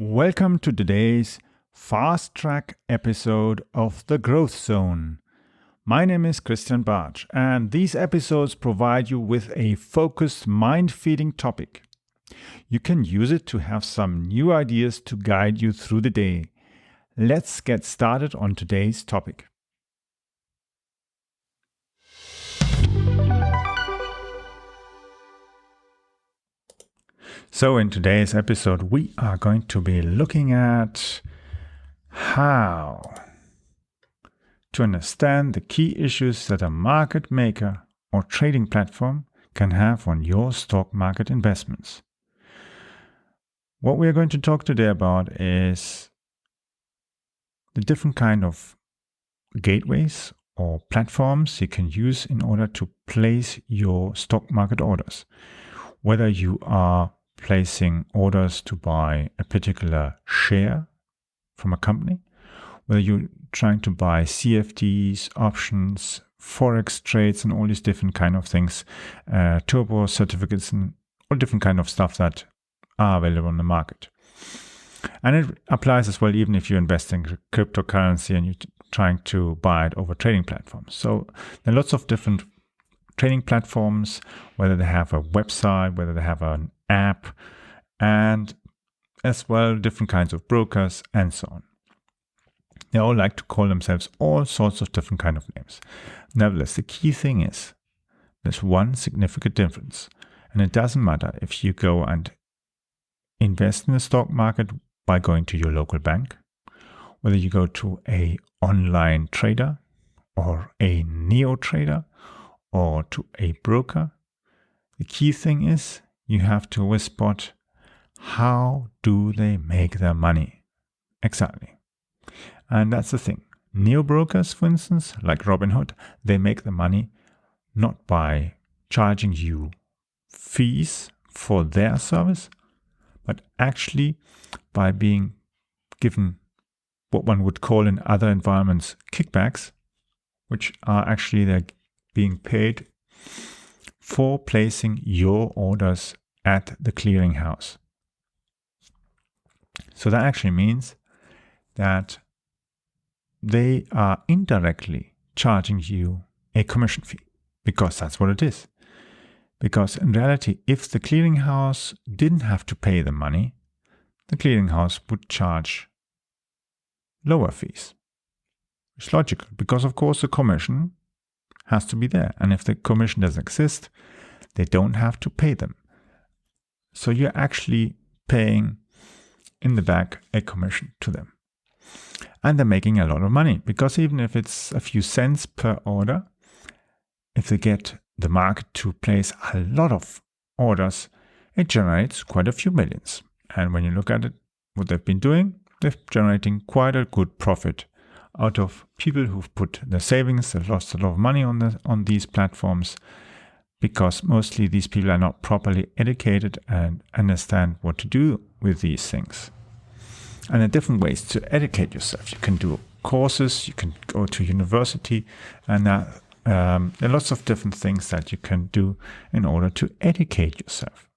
Welcome to today's fast track episode of The Growth Zone. My name is Christian Bartsch, and these episodes provide you with a focused, mind-feeding topic. You can use it to have some new ideas to guide you through the day. Let's get started on today's topic. So in today's episode, we are going to be looking at how to understand the key issues that a market maker or trading platform can have on your stock market investments. What we are going to talk today about is the different kind of gateways or platforms you can use in order to place your stock market orders. Whether you are placing orders to buy a particular share from a company, whether you're trying to buy CFDs, options, forex trades, and all these different kind of things, turbo certificates, and all different kind of stuff that are available on the market. And it applies as well even if you invest in cryptocurrency and you're trying to buy it over trading platforms. So there are lots of different trading platforms, whether they have a website, whether they have an app, and as well different kinds of brokers and so on. They all like to call themselves all sorts of different kind of names. Nevertheless, the key thing is there's one significant difference, and it doesn't matter if you go and invest in the stock market by going to your local bank, whether you go to a online trader or a neo trader or to a broker. The key thing is you have to always spot how do they make their money exactly. And that's the thing. Neobrokers, for instance, like Robinhood, they make the money not by charging you fees for their service, but actually by being given what one would call in other environments kickbacks, which are actually they're being paid for placing your orders at the clearinghouse. So that actually means that they are indirectly charging you a commission fee, because that's what it is. Because in reality, if the clearinghouse didn't have to pay the money, the clearinghouse would charge lower fees. It's logical, because of course the commission has to be there. And if the commission doesn't exist, they don't have to pay them. So you're actually paying in the back a commission to them. And they're making a lot of money, because even if it's a few cents per order, if they get the market to place a lot of orders, it generates quite a few millions. And when you look at it, what they've been doing, they're generating quite a good profit out of people who've put their savings. They've lost a lot of money on these platforms, because mostly these people are not properly educated and understand what to do with these things. And there are different ways to educate yourself. You can do courses, you can go to university, and there are lots of different things that you can do in order to educate yourself.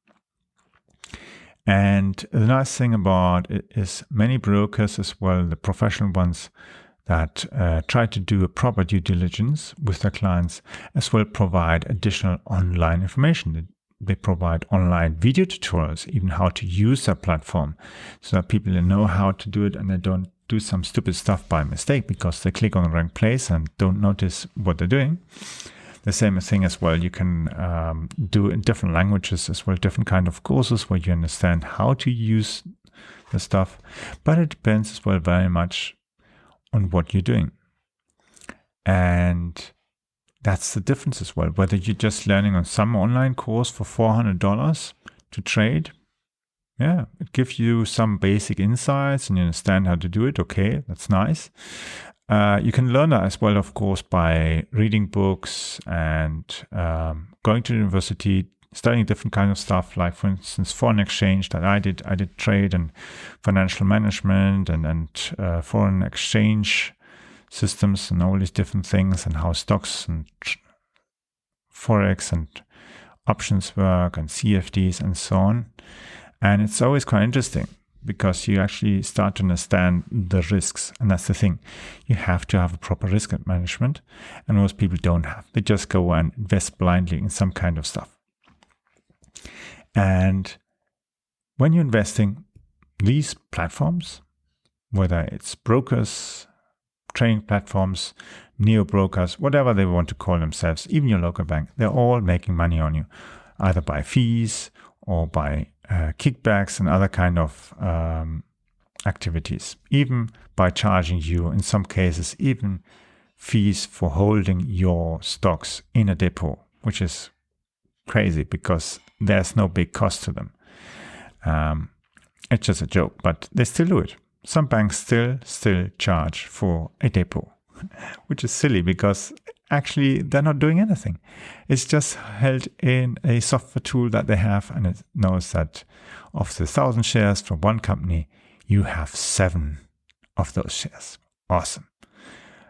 And the nice thing about it is many brokers as well, the professional ones that try to do a proper due diligence with their clients, as well provide additional online information. They provide online video tutorials, even how to use their platform, so that people know how to do it and they don't do some stupid stuff by mistake because they click on the wrong place and don't notice what they're doing. The same thing as well, you can do in different languages as well, different kind of courses where you understand how to use the stuff. But it depends as well very much on what you're doing. And that's the difference as well. Whether you're just learning on some online course for $400 to trade, yeah, it gives you some basic insights and you understand how to do it. Okay, that's nice. You can learn that as well, of course, by reading books and going to university, studying different kind of stuff, like for instance foreign exchange that I did. I did trade and financial management and foreign exchange systems and all these different things, and how stocks and forex and options work and CFDs and so on. And it's always quite interesting because you actually start to understand the risks. And that's the thing. You have to have a proper risk management. And most people don't have. They just go and invest blindly in some kind of stuff. And when you're investing, these platforms, whether it's brokers, trading platforms, neobrokers, whatever they want to call themselves, even your local bank, they're all making money on you, either by fees or by kickbacks and other kind of activities, even by charging you, in some cases, even fees for holding your stocks in a depot, which is crazy because there's no big cost to them. It's just a joke, but they still do it. Some banks still charge for a depot, which is silly because actually they're not doing anything. It's just held in a software tool that they have, and it knows that of the 1,000 shares from one company, you have 7 of those shares. Awesome.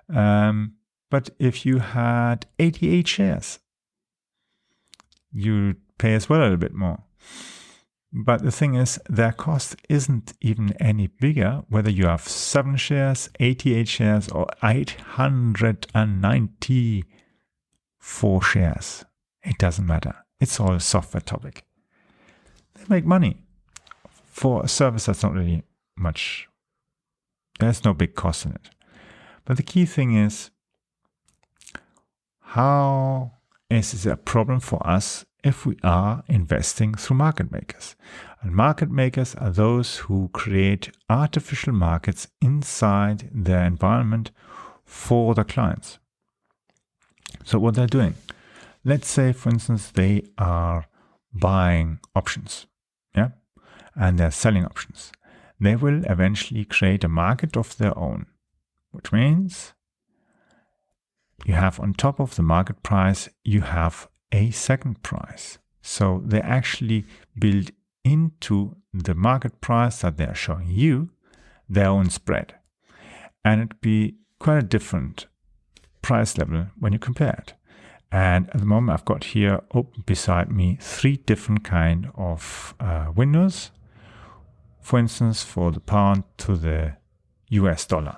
But if you had 88 shares, you pay as well a little bit more. But the thing is, their cost isn't even any bigger, whether you have 7 shares, 88 shares, or 894 shares. It doesn't matter. It's all a software topic. They make money for a service that's not really much. There's no big cost in it. But the key thing is, how is it a problem for us if we are investing through market makers? And market makers are those who create artificial markets inside their environment for the clients. So what they're doing, let's say, for instance, they are buying options, and they're selling options. They will eventually create a market of their own, which means you have on top of the market price, you have a second price. So they actually build into the market price that they are showing you their own spread. And it'd be quite a different price level when you compare it. And at the moment, I've got here open beside me 3 different kind of windows. For instance, for the pound to the US dollar.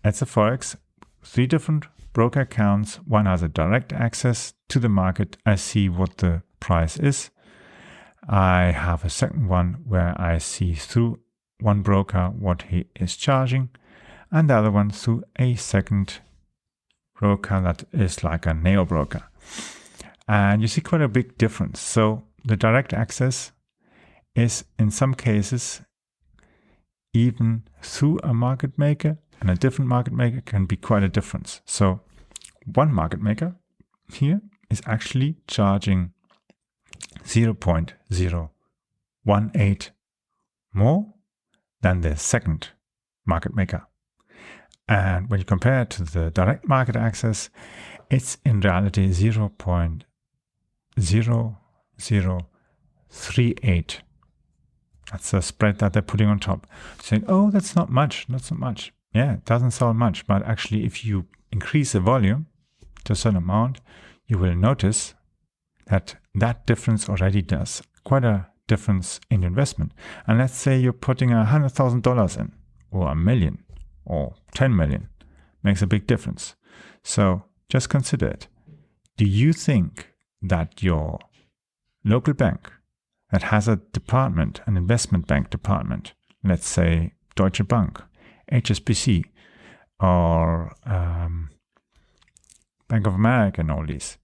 It's a Forex, 3 different broker accounts. One has a direct access to the market. I see what the price is. I have a second one where I see through one broker what he is charging, and the other one through a second broker that is like a neobroker. And you see quite a big difference. So the direct access is in some cases even through a market maker, and a different market maker can be quite a difference. So one market maker here is actually charging 0.018 more than the second market maker. And when you compare it to the direct market access, it's in reality 0.0038. That's the spread that they're putting on top. Saying, oh, that's not much, not so much. Yeah, it doesn't sound much, but actually if you increase the volume to a certain amount, you will notice that that difference already does quite a difference in investment. And let's say you're putting $100,000 in, or $1 million, or 10 million, makes a big difference. So just consider it. Do you think that your local bank that has a department, an investment bank department, let's say Deutsche Bank, HSBC, or Bank of America and all these,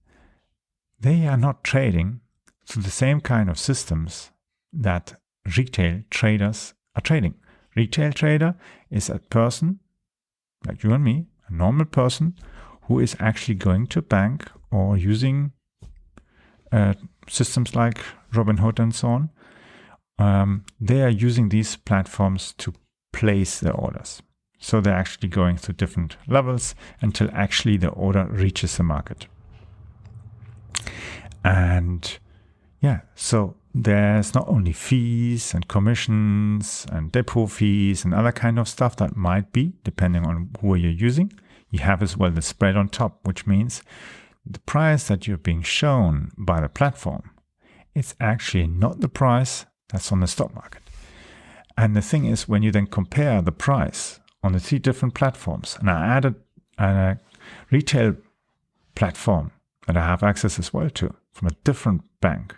they are not trading through the same kind of systems that retail traders are trading. Retail trader is a person like you and me, a normal person who is actually going to a bank or using systems like Robinhood and so on. They are using these platforms to place their orders. So they're actually going through different levels until actually the order reaches the market. And so there's not only fees and commissions and depot fees and other kind of stuff that might be, depending on who you're using. You have as well the spread on top, which means the price that you're being shown by the platform, it's actually not the price that's on the stock market. And the thing is, when you then compare the price on the 3 different platforms, and I added a retail platform that I have access as well to from a different bank,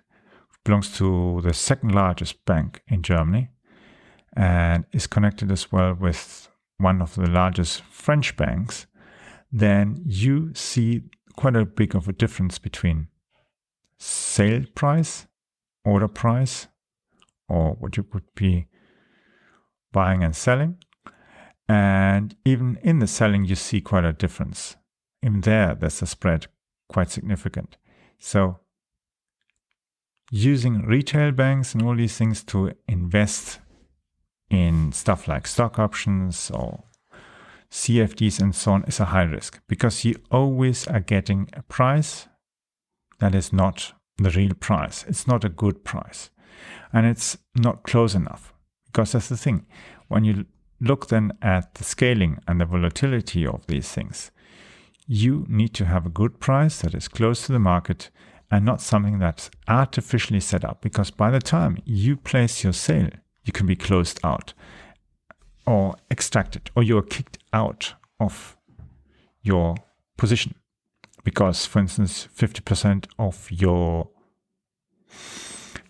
belongs to the second largest bank in Germany, and is connected as well with one of the largest French banks, then you see quite a big of a difference between sale price, order price, or what you would be buying and selling. And even in the selling, you see quite a difference. Even there's a spread quite significant. So using retail banks and all these things to invest in stuff like stock options or CFDs and so on is a high risk, because you always are getting a price that is not the real price. It's not a good price, and it's not close enough, because that's the thing. When you look then at the scaling and the volatility of these things, you need to have a good price that is close to the market and not something that's artificially set up, because by the time you place your sale, you can be closed out or extracted, or you're kicked out of your position because, for instance, 50% of your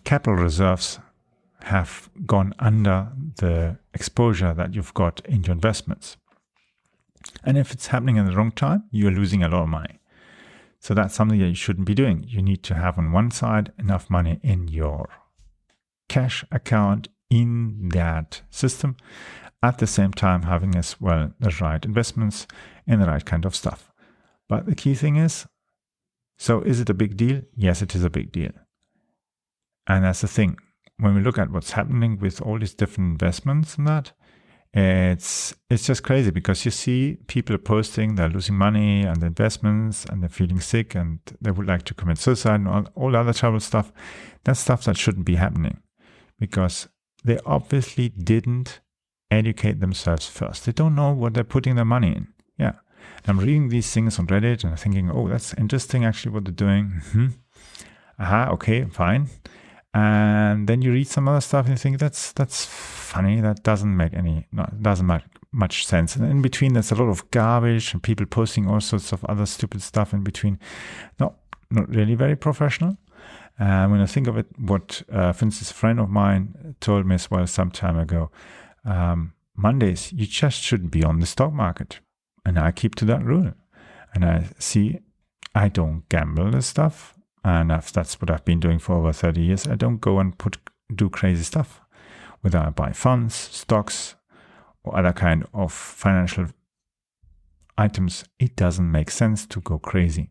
capital reserves have gone under the exposure that you've got in your investments. And if it's happening at the wrong time, you're losing a lot of money. So that's something that you shouldn't be doing. You need to have on one side enough money in your cash account in that system, at the same time having as well the right investments in the right kind of stuff. But the key thing is, so is it a big deal? Yes, it is a big deal. And that's the thing. When we look at what's happening with all these different investments and that, it's just crazy, because you see people are posting they're losing money and investments and they're feeling sick and they would like to commit suicide and all other terrible stuff. That's stuff that shouldn't be happening, because they obviously didn't educate themselves first. They don't know what they're putting their money in. Yeah. I'm reading these things on Reddit and I'm thinking, oh, that's interesting actually what they're doing. Okay, fine. And then you read some other stuff and you think that's funny. That doesn't make much sense. And in between, there's a lot of garbage and people posting all sorts of other stupid stuff in between. Not really very professional. When I think of it, what, for instance, a friend of mine told me as well some time ago, Mondays, you just shouldn't be on the stock market. And I keep to that rule. And I don't gamble this stuff. And that's what I've been doing for over 30 years. I don't go and do crazy stuff. Whether I buy funds, stocks, or other kind of financial items, it doesn't make sense to go crazy.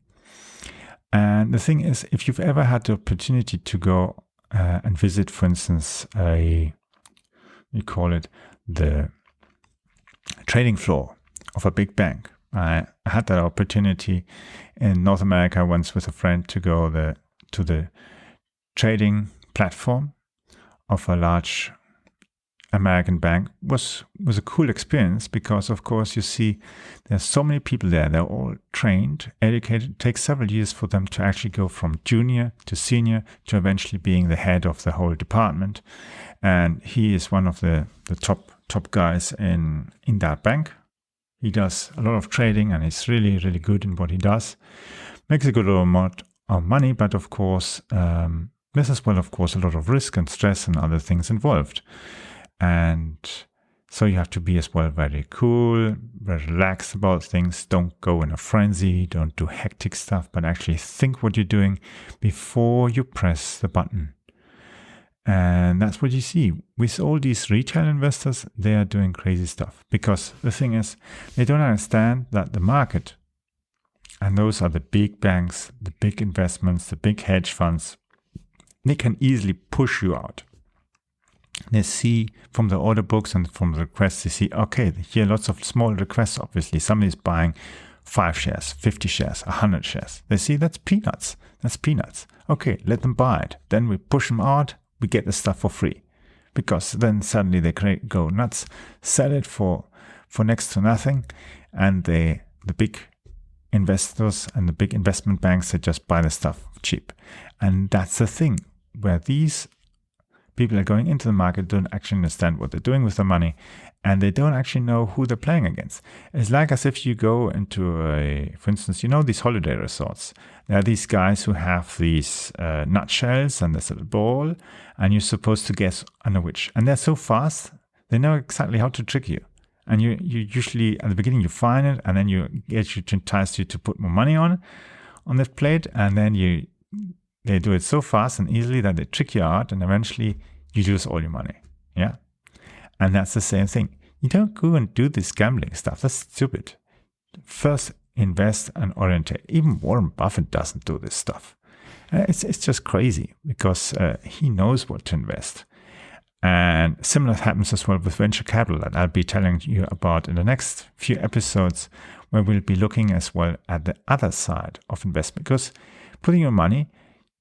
And the thing is, if you've ever had the opportunity to go and visit, for instance, we call it the trading floor of a big bank. I had that opportunity in North America once with a friend to go to the trading platform of a large American bank. Was a cool experience, because of course you see there's so many people there. They're all trained, educated. It takes several years for them to actually go from junior to senior to eventually being the head of the whole department. And he is one of the top guys in that bank. He does a lot of trading and he's really, really good in what he does. Makes a good amount of money, but of course, there's as well, of course, a lot of risk and stress and other things involved. And so you have to be as well very cool, very relaxed about things. Don't go in a frenzy, don't do hectic stuff, but actually think what you're doing before you press the button. And that's what you see with all these retail investors. They are doing crazy stuff, because the thing is, they don't understand that the market, and those are the big banks, the big investments, the big hedge funds, they can easily push you out. They see from the order books and from the requests, they see, okay, here are lots of small requests, obviously. Somebody's buying 5 shares, 50 shares, 100 shares. They see that's peanuts. That's peanuts. Okay, let them buy it. Then we push them out. We get the stuff for free, because then suddenly they go nuts, sell it for next to nothing, and the big investors and the big investment banks, they just buy the stuff cheap. And that's the thing, where these people are going into the market don't actually understand what they're doing with their money, and they don't actually know who they're playing against. It's like as if you go into for instance, these holiday resorts. There are these guys who have these nutshells and there's a ball, and you're supposed to guess under which. And they're so fast, they know exactly how to trick you. And you usually, at the beginning, you find it, and then you get you to entice you to put more money on that plate, and then they do it so fast and easily that they trick you out, and eventually you lose all your money. Yeah? And that's the same thing. You don't go and do this gambling stuff. That's stupid. First, invest and orientate. Even Warren Buffett doesn't do this stuff. It's just crazy because he knows what to invest. And similar happens as well with venture capital that I'll be telling you about in the next few episodes, where we'll be looking as well at the other side of investment. Because putting your money,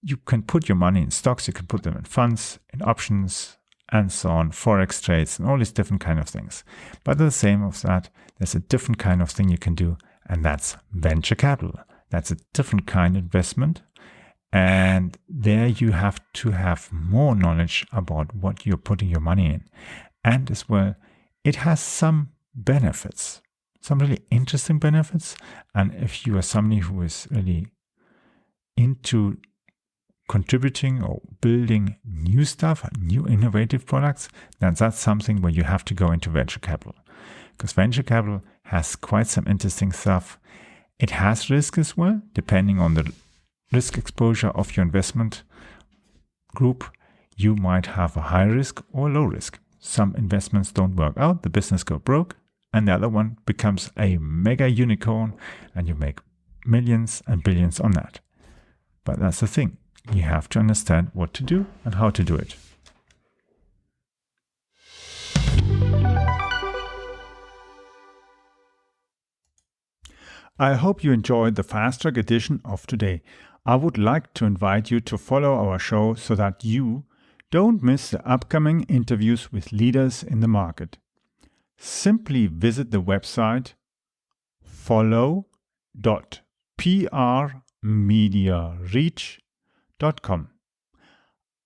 you can put your money in stocks, you can put them in funds, in options, and so on, forex trades, and all these different kind of things. But at the same of that, there's a different kind of thing you can do, and that's venture capital. That's a different kind of investment. And there you have to have more knowledge about what you're putting your money in. And as well, it has some benefits, some really interesting benefits. And if you are somebody who is really into contributing or building new stuff, new innovative products, then that's something where you have to go into venture capital. Because venture capital has quite some interesting stuff. It has risk as well, depending on the risk exposure of your investment group. You might have a high risk or low risk. Some investments don't work out, the business go broke, and the other one becomes a mega unicorn, and you make millions and billions on that. But that's the thing. You have to understand what to do and how to do it. I hope you enjoyed the fast track edition of today. I would like to invite you to follow our show so that you don't miss the upcoming interviews with leaders in the market. Simply visit the website follow.prmediareach.com.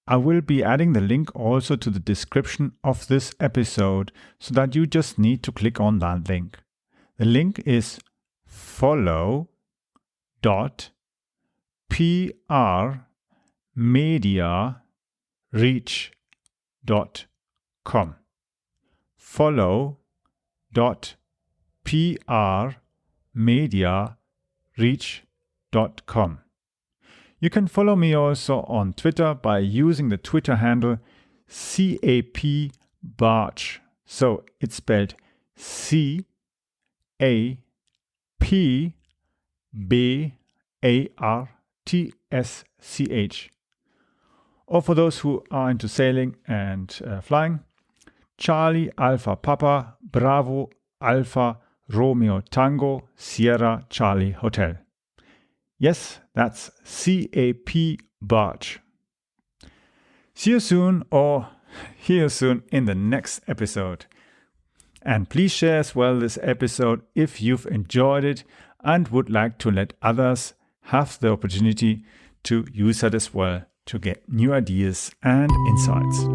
I will be adding the link also to the description of this episode so that you just need to click on that link. The link is follow.prmediareach.com. follow.prmediareach.com. You can follow me also on Twitter by using the Twitter handle CAPBarch. So it's spelled CAPBARTSCH. Or for those who are into sailing and flying, Charlie Alpha Papa Bravo Alpha Romeo Tango Sierra Charlie Hotel. Yes, that's CAP Barge. See you soon or hear you soon in the next episode. And please share as well this episode if you've enjoyed it and would like to let others have the opportunity to use it as well to get new ideas and insights.